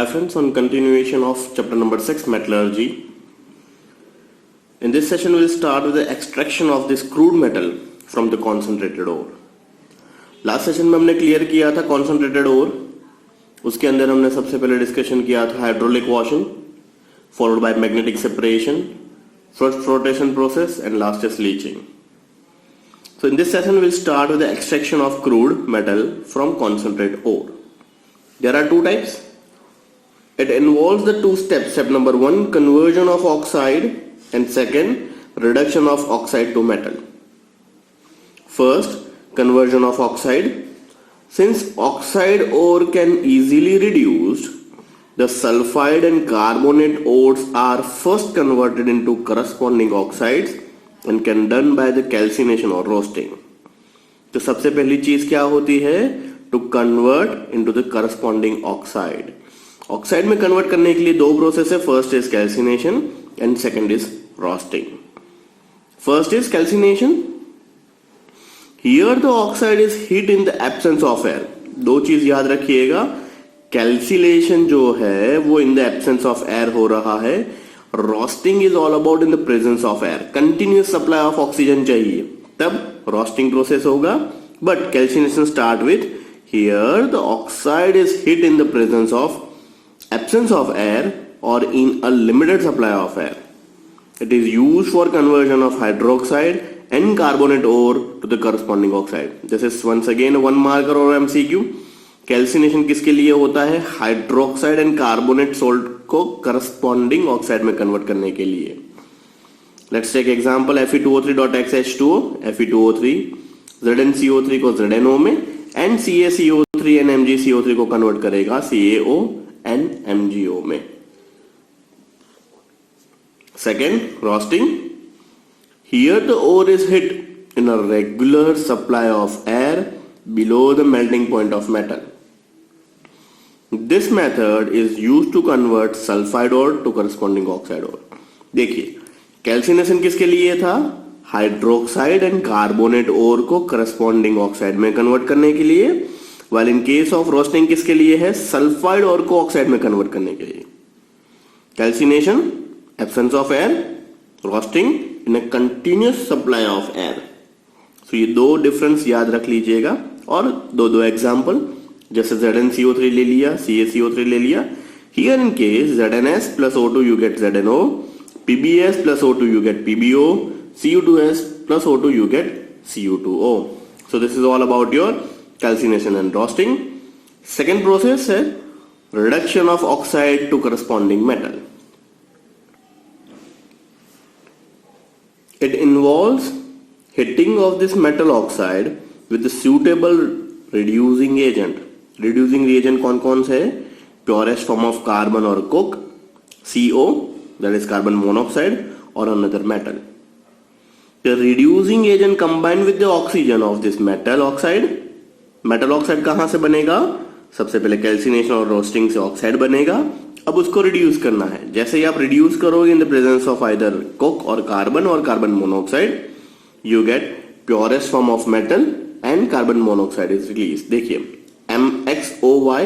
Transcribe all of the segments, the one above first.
Hi friends, on continuation of chapter number 6 metallurgy. In this session we'll start with the extraction of this crude metal from the concentrated ore. Last session में हमने clear किया था concentrated ore, उसके अंदर हमने सबसे पहले discussion किया था hydraulic washing followed by magnetic separation, first flotation process and last is leaching. So in this session we'll start with the extraction of crude metal from concentrate ore. There are two types. It involves the two steps. Step number 1, conversion of oxide, and second, reduction of oxide to metal. First, conversion of oxide. Since oxide ore can easily reduce, the sulfide and carbonate ores are first converted into corresponding oxides and can done by the calcination or roasting. तो सबसे पहली चीज क्या होती है? To convert into the corresponding oxide. Oxide में convert करने के लिए दो प्रोसेस है. First is calcination and second is roasting. First is calcination. Here the oxide is heat in the absence of air. दो चीज याद रखिएगा, कैल्सिलेशन जो है वो in the absence of air हो रहा है. Roasting is all about in the presence of air. Continuous supply of oxygen चाहिए तब रोस्टिंग प्रोसेस होगा. But calcination start with here the oxide is heat in the presence of absence of air or in a limited supply of air. It is used for conversion of hydroxide and carbonate ore to the corresponding oxide. This is once again one marker or MCQ. Calcination किसके लिए होता है? Hydroxide and carbonate salt को corresponding oxide में convert करने के लिए. Let's take example Fe2O3.XH2O, Fe2O3, ZnCO3 को ZnO में एंड CaCO3 एंड MgCO3 को कन्वर्ट करेगा CaO and MgO में. Second, roasting. Here the ore is hit in a regular supply of air below the melting point of metal. This method is used to convert sulfide ore to corresponding oxide ore. देखिए, calcination किसके लिए था? Hydroxide and carbonate ओर को corresponding oxide में convert करने के लिए. While in case of roasting किसके लिए है? सल्फाइड और को ऑक्साइड में कन्वर्ट करने के लिए. Calcination absence of air, roasting in a continuous supply of air. So ये दो डिफरेंस याद रख लीजिएगा. और दो एग्जांपल, जैसे ZnCO3 ले लिया, CaCO3 ले लिया. Here in case ZnS plus O2 you get ZnO, PbS plus O2 you get PbO, Cu2S plus O2 you get Cu2O. So this is all about your calcination and roasting. Second process है reduction of oxide to corresponding metal. It involves heating of this metal oxide with the suitable reducing agent. Reducing reagent कौन कौन से है? Purest form of carbon or coke, CO that is carbon monoxide or another metal. The reducing agent combined with the oxygen of this metal oxide. Metal oxide कहां से बनेगा? सबसे पहले calcination और रोस्टिंग से ऑक्साइड बनेगा. अब उसको रिड्यूस करना है. जैसे ही आप रिड्यूस करोगे in the presence of either coke और carbon monoxide, you get purest form of metal and carbon monoxide is release. देखिए MxOY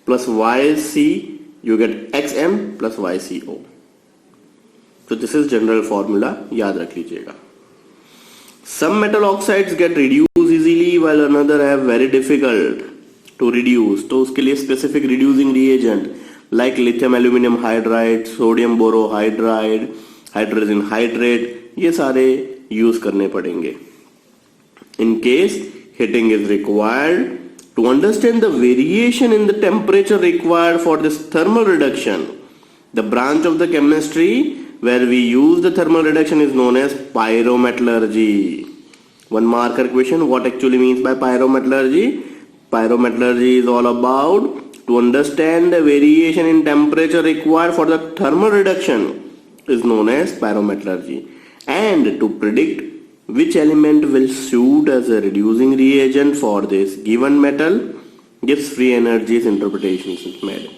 plus YC you get XM plus YCO. तो दिस इज जनरल फॉर्मूला, याद रख लीजिएगा. Some metal oxides get reduced easily while another have very difficult to reduce. तो उसके लिए specific reducing reagent like lithium aluminum hydride, sodium borohydride, hydrogen hydrate, ये सारे use करने पड़ेंगे. In case heating is required to understand the variation in the temperature required for this thermal reduction, the branch of the chemistry where we use the thermal reduction is known as pyrometallurgy. One marker question, what actually means by pyrometallurgy? Pyrometallurgy is all about to understand the variation in temperature required for the thermal reduction is known as pyrometallurgy, and to predict which element will suit as a reducing reagent for this given metal gives free energies interpretations is made.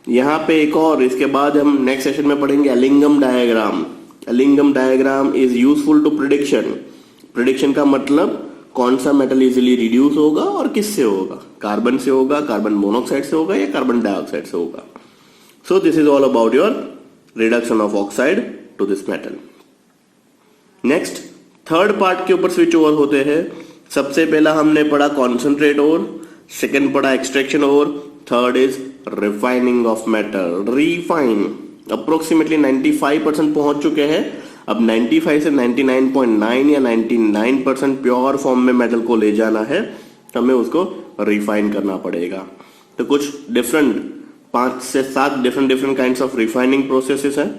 यहां पे एक और, इसके बाद हम next session में पढ़ेंगे Ellingham diagram. Ellingham diagram is useful to prediction. Prediction का मतलब कौन सा मेटल इजीली रिड्यूस होगा और किससे होगा, कार्बन से होगा, कार्बन मोनोऑक्साइड से होगा या कार्बन डाइऑक्साइड से होगा. So this is all about your reduction of oxide to this metal. Next third part के ऊपर स्विच ओवर होते हैं. सबसे पहला हमने पढ़ा कॉन्सेंट्रेट ओर, सेकंड पढ़ा extraction ore, third is refining of metal. Refine approximately 95% पहुंच चुके हैं. अब 95 से 99.9 या 99% प्योर फॉर्म में मेटल को ले जाना है, हमें उसको रिफाइन करना पड़ेगा. तो कुछ डिफरेंट 5 से 7 different kinds of refining processes है.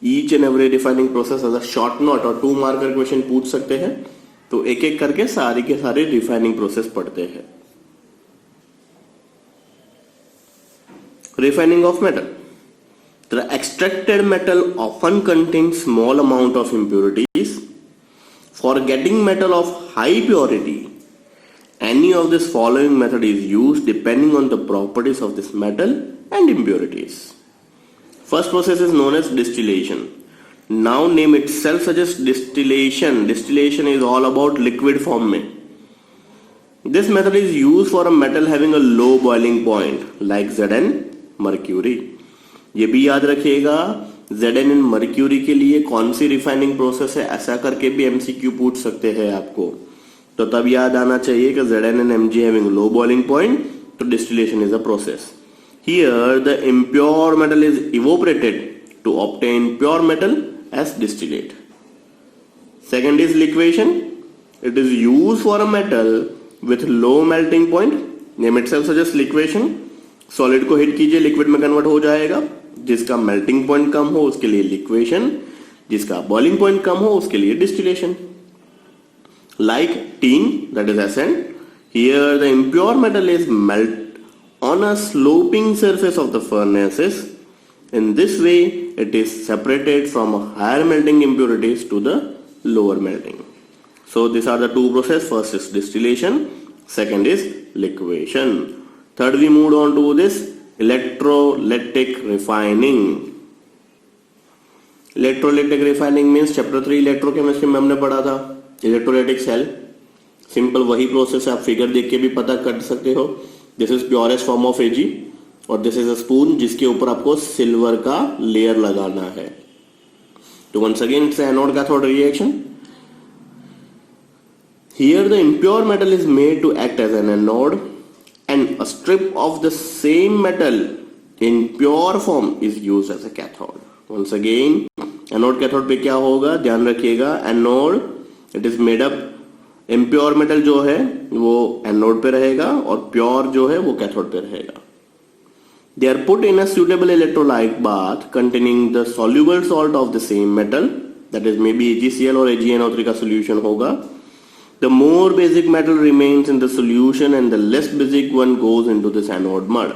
Each and every refining process as a short note और 2 मार्कर क्वेश्चन पूछ सकते हैं. तो एक एक करके सारी के सारे रिफाइनिंग प्रोसेस पढ़ते हैं. Refining of metal. The extracted metal often contains small amount of impurities. For getting metal of high purity, any of this following method is used depending on the properties of this metal and impurities. First process is known as distillation. Now name itself suggests distillation. Distillation is all about liquid form में. This method is used for a metal having a low boiling point like Zn mercury. ये भी याद रखिएगा Zn इन mercury के लिए कौन सी refining process है, ऐसा करके भी एमसीक्यू पूछ सकते हैं आपको. तो तब याद आना चाहिए कि Zn and Mg having low boiling point, तो distillation is a process. Here the impure metal is evaporated to obtain pure metal as distillate. Second is liquefaction. It is used for a metal with low melting point. Name itself suggests liquefaction. Solid को hit कीजिए, liquid में convert हो जाएगा. जिसका melting point कम हो उसके लिए liquation, जिसका बॉइलिंग पॉइंट कम हो उसके लिए distillation. Like tin that is ascent. Here the impure metal is melt on a sloping surface of the furnaces. In this way it is separated from higher melting impurities to the lower melting. So this are the 2 process. First is distillation, second is liquation. Third, we moved on to this electrolytic refining. Electrolytic refining means chapter 3 electrochemistry में हमने पढ़ा था electrolytic cell. Simple वही process आप figure देख के भी पता कर सकते हो. This is purest form of Ag और दिस इज अ स्पून जिसके ऊपर आपको सिल्वर का लेयर लगाना है. तो once again it's anode cathode reaction. Here the impure metal is made to act as an anode. And a strip of the same metal in pure form is used as a cathode. Once again, anode cathode पे क्या होगा ध्यान रखिएगा. Anode it is made up, impure metal जो है वो anode पे रहेगा और pure जो है वो cathode पे रहेगा. They are put in a suitable electrolyte bath containing the soluble salt of the same metal, that is maybe AgCl और AgNO3 का solution होगा. The more basic metal remains in the solution and the less basic one goes into this anode mud.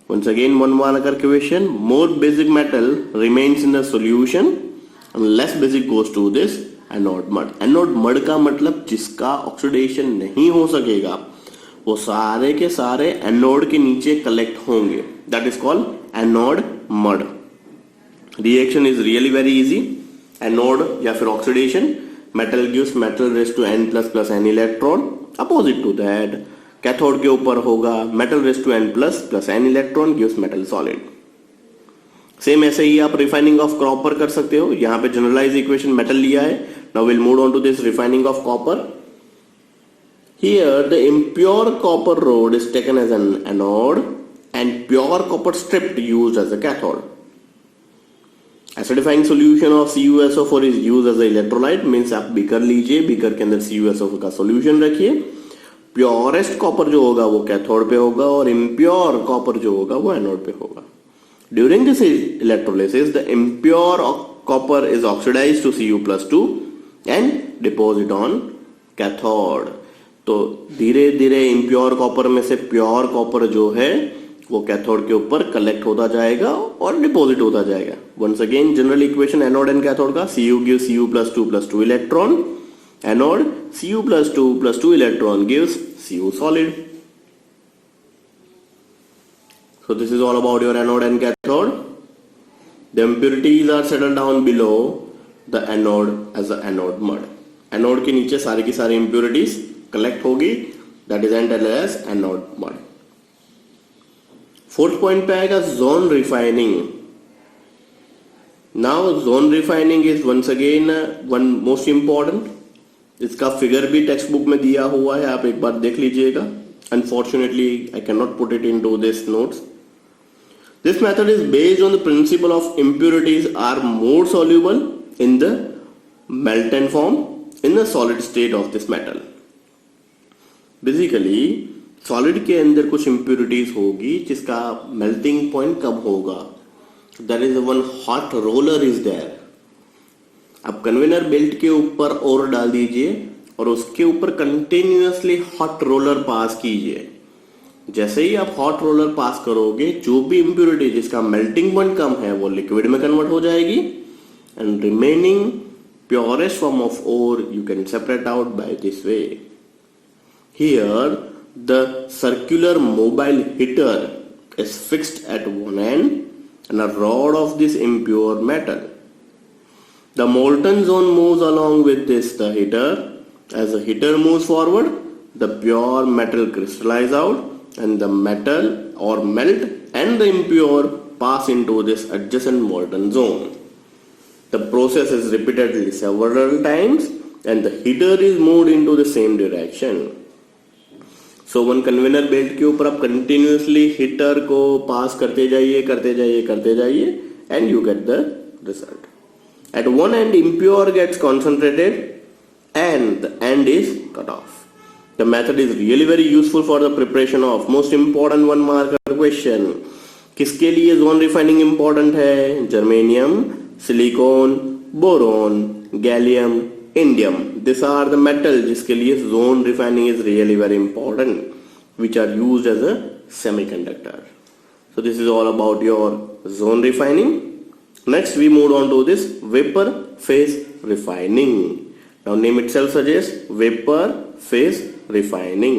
Once again, one marker question. More basic metal remains in the solution and less basic goes to this anode mud. Anode mud का मतलब जिसका oxidation नहीं हो सकेगा वो सारे के सारे एनोड के नीचे कलेक्ट होंगे. That is called anode mud. Reaction is really very easy. Anode या फिर oxidation, metal gives metal raised to n plus plus n electron. Opposite to that, cathode के ऊपर होगा metal raised to n plus plus n electron gives metal solid. Same ऐसे ही आप refining of copper कर सकते हो. यहाँ पे जनरलाइज इक्वेशन मेटल लिया है. Now will move on to this refining of copper. Here the impure copper rod is taken as an anode and pure copper strip used as a cathode. Acidifying solution of CuSO4 is used as a electrolyte. Means आप beaker लीजिए, beaker के अंदर CuSO4 का solution रखिए. Purest copper जो होगा वो cathode पे होगा और इम्प्योर कॉपर जो होगा वो एनोड पे होगा. During this electrolysis the impure copper is oxidised to Cu+2 and deposit on cathode. तो धीरे धीरे इम्प्योर कॉपर में से प्योर कॉपर जो है वो कैथोड के ऊपर कलेक्ट होता जाएगा और डिपॉजिट होता जाएगा. Once again general equation anode and cathode का. Cu gives Cu+2+2 electron. Anode Cu+2+2 electron gives Cu solid. So this is all about your anode and cathode. The impurities are settled down below the anode as a anode mud. Anode के नीचे सारी की सारी impurities collect होगी, that is end as anode mud. Fourth point पे आएगा zone refining. Now zone refining is once again one most important. इसका figure भी टेक्स्ट बुक में दिया हुआ है, आप एक बार देख लीजिएगा। Unfortunately I can not put it into this notes. This method is based on the principle of impurities are more soluble in the melted form in the solid state of this metal. Basically, solid के अंदर कुछ impurities होगी जिसका melting point कब होगा? There is one hot roller is there. अब conveyor belt के ऊपर और डाल दीजिए और उसके ऊपर कंटिन्यूअसली हॉट रोलर पास कीजिए। जैसे ही आप हॉट रोलर पास करोगे, जो भी इंप्योरिटी जिसका मेल्टिंग पॉइंट कम है वो लिक्विड में कन्वर्ट हो जाएगी, and remaining purest form of ore you can separate out by this way. Here the circular mobile heater is fixed at one end and a rod of this impure metal. The molten zone moves along with this the heater. As the heater moves forward, the pure metal crystallize out and the metal or melt and the impure pass into this adjacent molten zone. The process is repeated several times and the heater is moved into the same direction. So one conveyor belt के ऊपर आप continuously heater को pass करते जाइए and you get the result. At one end impure gets concentrated and the end is cut off. The method is really very useful for the preparation of most important one marker question. किसके लिए zone refining important है? Germanium, silicon, boron, gallium, indium. This are the metal जिसके लिए zone refining is really very important, which are used as a semiconductor. So this is all about your zone refining. Next we moved on to this vapor phase refining. Now name itself suggests vapor phase refining.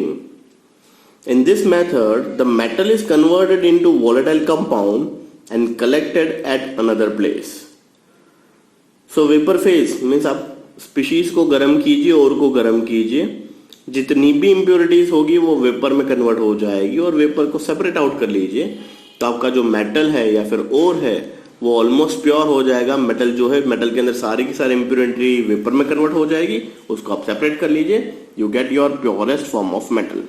In this method, the metal is converted into volatile compound and collected at another place. So vapor phase means आप species को गर्म कीजिए और को गर्म कीजिए, जितनी भी इम्प्योरिटीज होगी वो वेपर में कन्वर्ट हो जाएगी और वेपर को सेपरेट आउट कर लीजिए, तो आपका जो मेटल है या फिर ओर है वो ऑलमोस्ट प्योर हो जाएगा. मेटल जो है, मेटल के अंदर सारी की सारी इम्प्योरिटी वेपर में कन्वर्ट हो जाएगी, उसको आप सेपरेट कर लीजिए, you get your purest form of metal.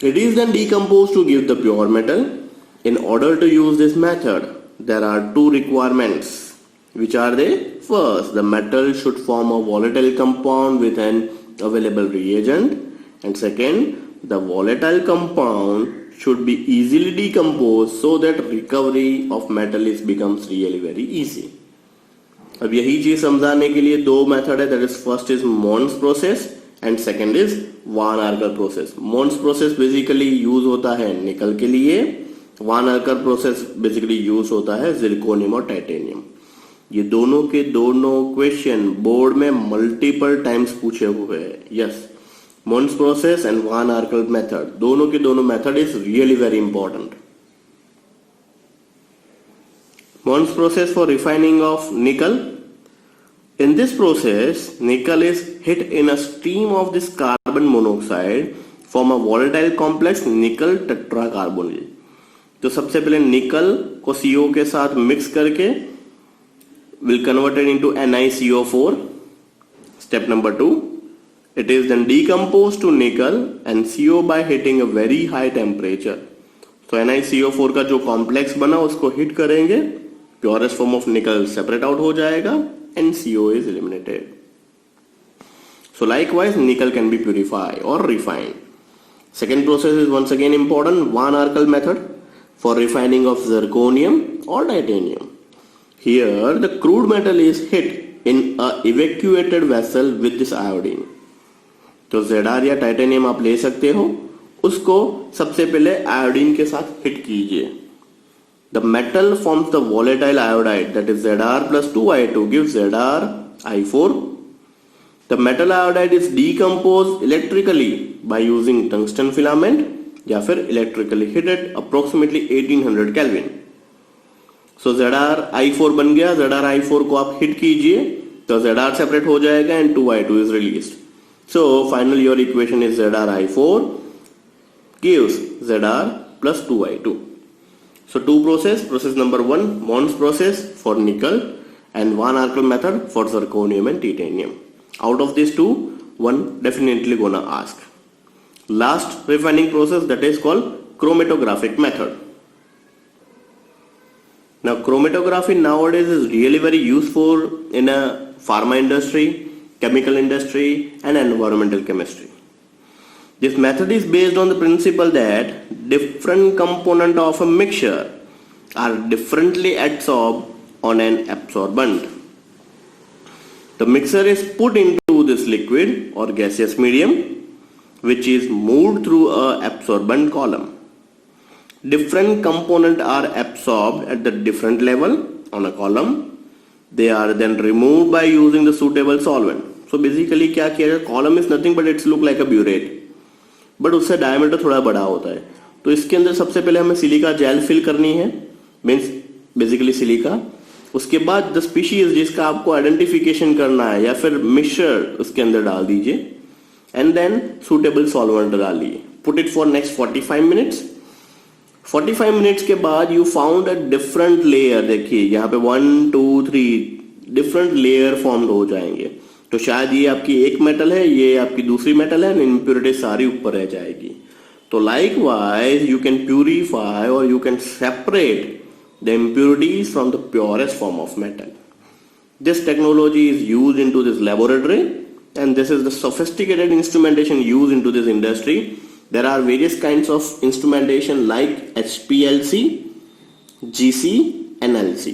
It is then decomposed to give the pure metal. In order to use this method, there are two requirements. Which are they? First, the metal should form a volatile compound with an available reagent. And second, the volatile compound should be easily decomposed so that recovery of metal becomes really very easy. अब यही चीज समझाने के लिए दो method है, that is first is Mons process and second is van Arkel process. Mons process basically use होता है निकल के लिए, van Arkel process basically use होता है जिरकोनियम और टाइटेनियम. ये दोनों के दोनों क्वेश्चन बोर्ड में मल्टीपल टाइम्स पूछे हुए हैं. Yes, Mons process and van Arkel method, दोनों के दोनों method is really very important. Mons process for refining of nickel. In this process, nickel is hit in a stream of this carbon monoxide from a volatile complex nickel tetracarbonyl. तो सबसे पहले निकल को CO के साथ mix करके will convert it into NiCO4. Step number 2, it is then decomposed to nickel and CO by hitting a very high temperature. तो NiCO4 का जो कॉम्प्लेक्स बना उसको हिट करेंगे, प्योरेस्ट फॉर्म ऑफ निकल सेपरेट आउट हो जाएगा and CO is eliminated. So likewise, nickel can be purified or refined. Second process is once again important, Van Arkel method for refining of zirconium or titanium. Here the crude metal is hit in a evacuated vessel with this iodine. तो ZR या titanium आप ले सकते हो, उसको सबसे पहले iodine के साथ हिट कीजिए. The metal forms the volatile iodide, that is Zr plus 2I2 gives ZrI4. The metal iodide is decomposed electrically by using tungsten filament या फिर electrically hit at approximately 1800 Kelvin. So ZrI4 बन गया. ZrI4 को आप hit कीजिए तो ZR separate हो जाएगा and 2I2 is released. So finally your equation is ZrI4 gives ZR plus 2I2. So two process number 1 Mond's process for nickel and Van Arkel method for zirconium and titanium. Out of these two, one definitely gonna ask. Last refining process, that is called chromatographic method. Now chromatography nowadays is really very useful in a pharma industry, chemical industry and environmental chemistry. This method is based on the principle that different components of a mixture are differently adsorbed on an absorbent. The mixture is put into this liquid or gaseous medium which is moved through a absorbent column. Different components are absorbed at the different level on a column. They are then removed by using the suitable solvent. So basically क्या किया जाए, column is nothing but it's look like a burette, but उससे diameter थोड़ा बड़ा होता है. तो इसके अंदर सबसे पहले हमें सिलिका जेल फिल करनी है, मीन्स बेसिकली सिलिका. उसके बाद द स्पीशीज जिसका आपको आइडेंटिफिकेशन करना है या फिर मिक्सचर उसके अंदर डाल दीजिए एंड देन सुटेबल सॉल्वेंट डालिए. Put it for next 45 minutes. 45 minutes के बाद you found a different layer. देखिए यहाँ पे 1 2 3 डिफरेंट लेयर फॉर्म हो जाएंगे. तो शायद ये आपकी एक मेटल है, ये आपकी दूसरी मेटल है, इम्प्योरिटी सारी ऊपर रह जाएगी. तो likewise you can purify और you can separate the impurities from the purest form of metal. This technology is used into this laboratory and this is the sophisticated instrumentation used into this industry. There are various kinds of instrumentation like HPLC, GC and LC.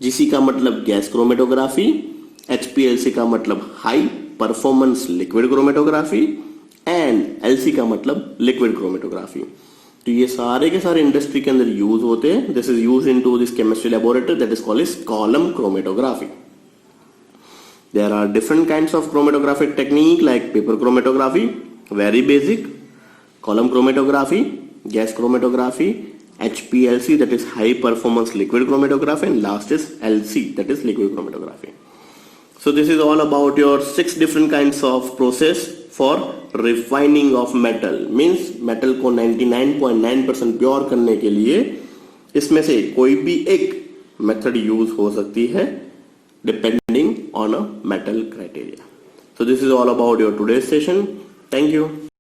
GC का मतलब gas chromatography, HPLC का मतलब high performance liquid chromatography and LC का मतलब liquid chromatography. तो ये सारे के सारे इंडस्ट्री के अंदर यूज होते हैं. This is use into this chemistry laboratory that is called is column chromatography. There are different kinds of chromatographic technique like paper chromatography, very basic, column chromatography, gas chromatography, HPLC that is high performance liquid chromatography and last is LC that is liquid chromatography. So this is all about your 6 different kinds of process for refining of metal. Means metal को 99.9% pure करने के लिए इसमें से कोई भी एक method use हो सकती है depending on a metal criteria. So this is all about your today's session. Thank you.